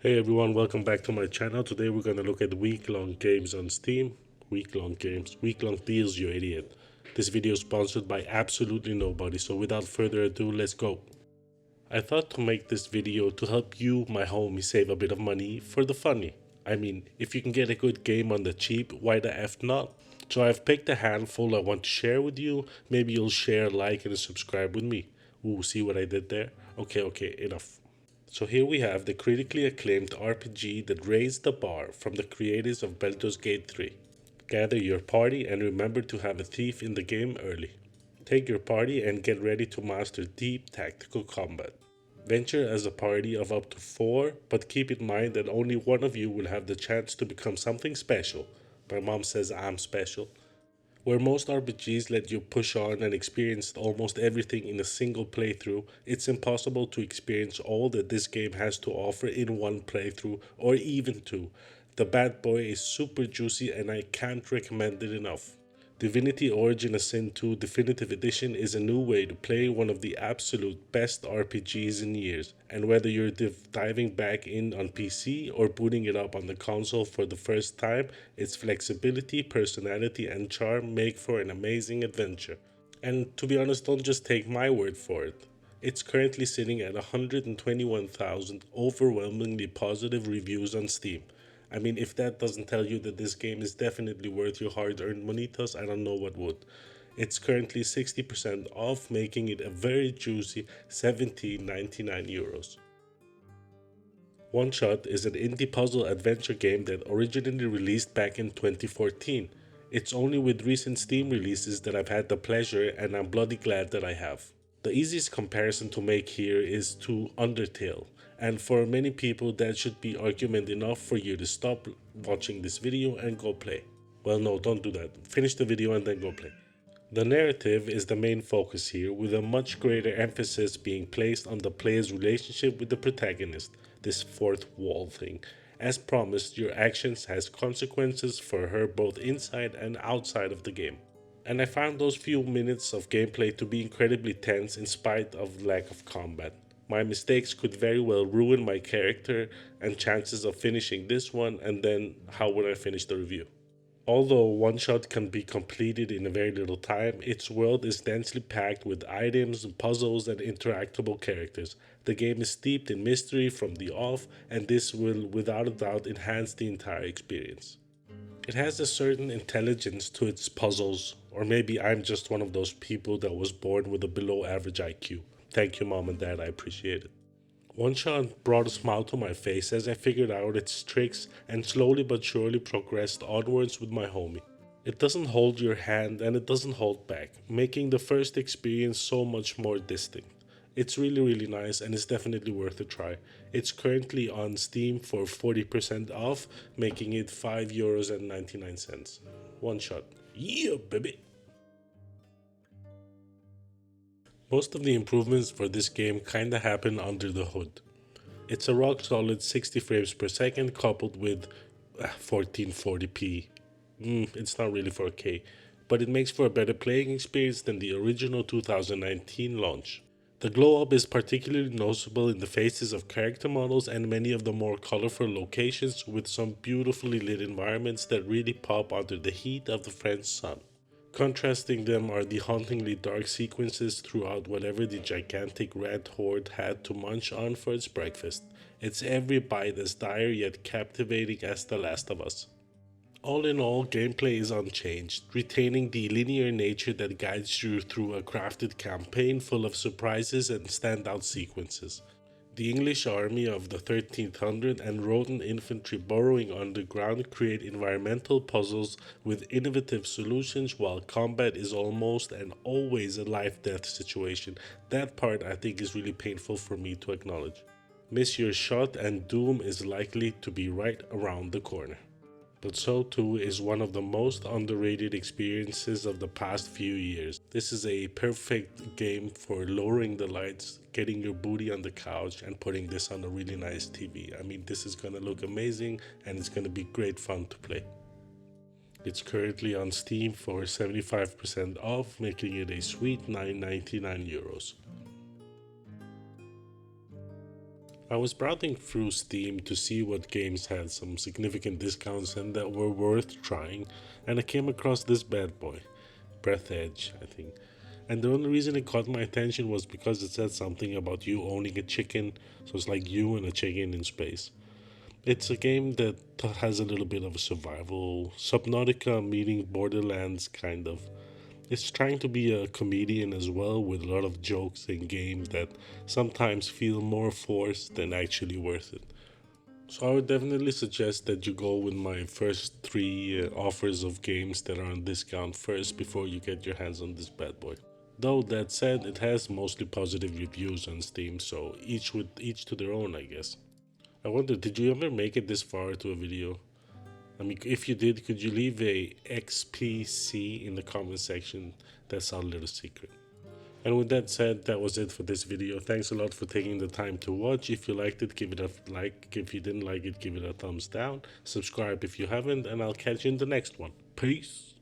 Hey everyone, welcome back to my channel. Today we're going to look at week-long games on Steam. Week-long games, week-long deals, you idiot. This video is sponsored by absolutely nobody, so without further ado, let's go. I thought to make this video to help you, my homie, save a bit of money for the funny. I mean, if you can get a good game on the cheap, why the F not? So I've picked a handful I want to share with you. Maybe you'll share, like, and subscribe with me. Ooh, see what I did there? Okay, enough. So here we have the critically acclaimed RPG that raised the bar from the creators of Baldur's Gate 3. Gather your party and remember to have a thief in the game early. Take your party and get ready to master deep tactical combat. Venture as a party of up to 4, but keep in mind that only one of you will have the chance to become something special. My mom says I'm special. Where most RPGs let you push on and experience almost everything in a single playthrough, it's impossible to experience all that this game has to offer in one playthrough or even two. The bad boy is super juicy and I can't recommend it enough. Divinity Origin of Sin 2 Definitive Edition is a new way to play one of the absolute best RPGs in years, and whether you're diving back in on PC or booting it up on the console for the first time, its flexibility, personality, and charm make for an amazing adventure. And to be honest, don't just take my word for it. It's currently sitting at 121,000 overwhelmingly positive reviews on Steam. I mean, if that doesn't tell you that this game is definitely worth your hard earned monitas, I don't know what would. It's currently 60% off, making it a very juicy 17.99 euros. One Shot is an indie puzzle adventure game that originally released back in 2014. It's only with recent Steam releases that I've had the pleasure, and I'm bloody glad that I have. The easiest comparison to make here is to Undertale, and for many people that should be argument enough for you to stop watching this video and go play. Well, no, don't do that. Finish the video and then go play. The narrative is the main focus here, with a much greater emphasis being placed on the player's relationship with the protagonist, this fourth wall thing. As promised, your actions has consequences for her both inside and outside of the game. And I found those few minutes of gameplay to be incredibly tense in spite of lack of combat. My mistakes could very well ruin my character and chances of finishing this one, and then how would I finish the review? Although One Shot can be completed in a very little time, its world is densely packed with items, puzzles, and interactable characters. The game is steeped in mystery from the off, and this will without a doubt enhance the entire experience. It has a certain intelligence to its puzzles, or maybe I'm just one of those people that was born with a below average IQ. Thank you, mom and dad, I appreciate it. One Shot brought a smile to my face as I figured out its tricks and slowly but surely progressed onwards with my homie. It doesn't hold your hand and it doesn't hold back, making the first experience so much more distinct. It's really nice and it's definitely worth a try. It's currently on Steam for 40% off, making it 5 euros and 99 cents. One Shot. Yeah, baby. Most of the improvements for this game kinda happen under the hood. It's a rock solid 60 frames per second coupled with 1440p. It's not really 4K, but it makes for a better playing experience than the original 2019 launch. The glow up is particularly noticeable in the faces of character models and many of the more colorful locations, with some beautifully lit environments that really pop under the heat of the French sun. Contrasting them are the hauntingly dark sequences throughout whatever the gigantic red horde had to munch on for its breakfast. It's every bite as dire yet captivating as The Last of Us. All in all, gameplay is unchanged, retaining the linear nature that guides you through a crafted campaign full of surprises and standout sequences. The English army of the 1300 and rodent infantry burrowing underground create environmental puzzles with innovative solutions, while combat is almost and always a life-death situation. That part I think is really painful for me to acknowledge. Miss your shot and doom is likely to be right around the corner. But so too is one of the most underrated experiences of the past few years. This is a perfect game for lowering the lights, getting your booty on the couch, and putting this on a really nice TV. I mean, this is gonna look amazing and it's gonna be great fun to play. It's currently on Steam for 75% off, making it a sweet 9.99 euros. I was browsing through Steam to see what games had some significant discounts and that were worth trying, and I came across this bad boy, Breath Edge, I think. And the only reason it caught my attention was because it said something about you owning a chicken, so it's like you and a chicken in space. It's a game that has a little bit of a survival, Subnautica meeting Borderlands kind of. It's trying to be a comedian as well, with a lot of jokes and games that sometimes feel more forced than actually worth it. So I would definitely suggest that you go with my first three offers of games that are on discount first before you get your hands on this bad boy. Though that said, it has mostly positive reviews on Steam, so each to their own, I guess. I wonder, did you ever make it this far to a video? I mean, if you did, could you leave a XPC in the comment section? That's our little secret. And with that said, that was it for this video. Thanks a lot for taking the time to watch. If you liked it, give it a like. If you didn't like it, give it a thumbs down. Subscribe if you haven't, and I'll catch you in the next one. Peace.